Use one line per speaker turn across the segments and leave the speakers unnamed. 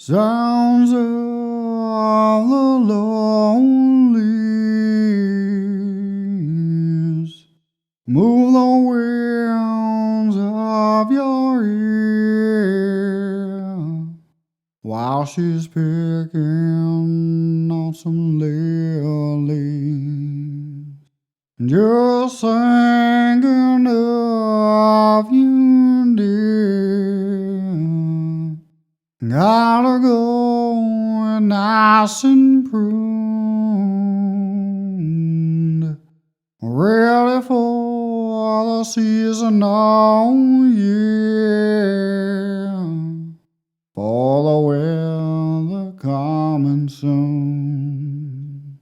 Sounds of the Lullies move the winds of your ear while she's picking on some lilies. Just thinking of you, dear. Gotta go nice and pruned, ready for the season all year, for the weather coming soon.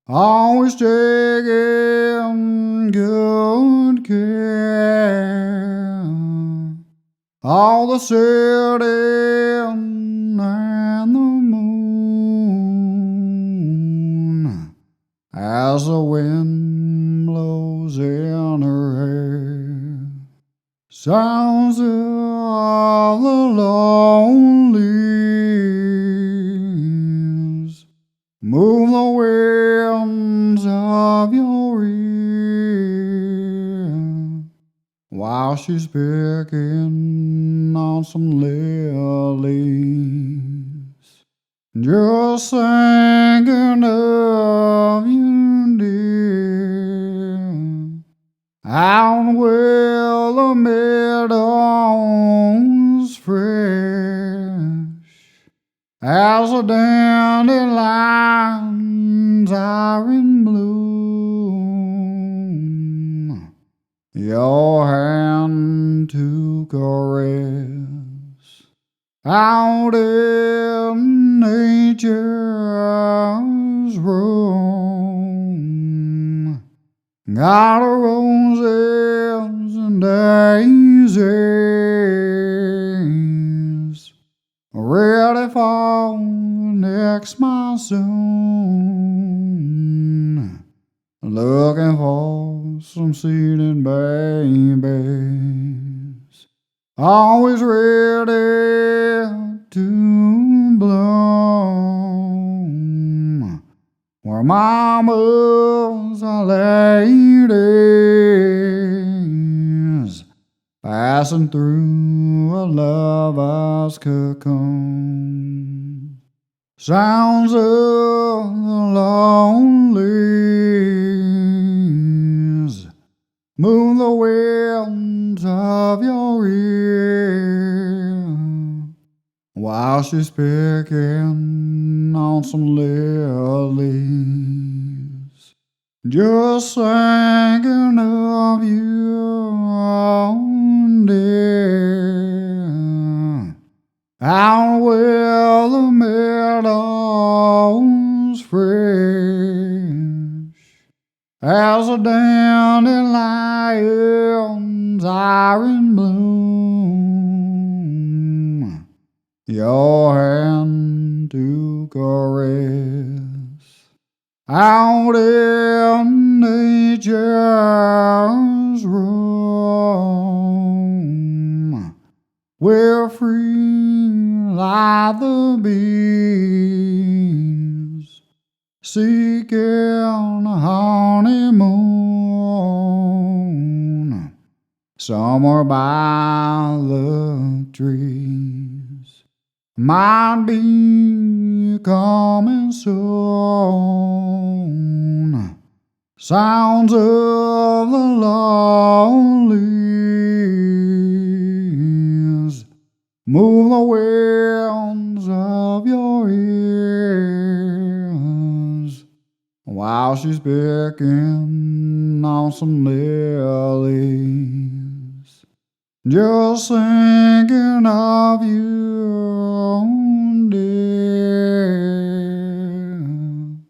Always taking good care. All the setting and the moon as the wind blows in her hair. Sounds of the Lullies move the winds of your ear while she's picking on some lilies. Just thinking of you, dear. Out where the meadows fresh as the dandelions are in bloom, your hand to caress out in nature's room. Got roses and daisies ready for next monsoon, looking for some seeded babies, always ready to bloom, where mamas are ladies passing through a lover's cocoon. Sounds of the Lullies move the winds of your ear while she's picking on some lilies. Just thinking of you, dear. Out where the meadows fresh as the dandelions are in bloom, your hand to caress out in nature's room, we're free like the bees seeking a honeymoon somewhere by the trees. Might be coming soon. Sounds of the Lullies move the winds of your ears while she's picking on some lilies. Just thinking of you, dear.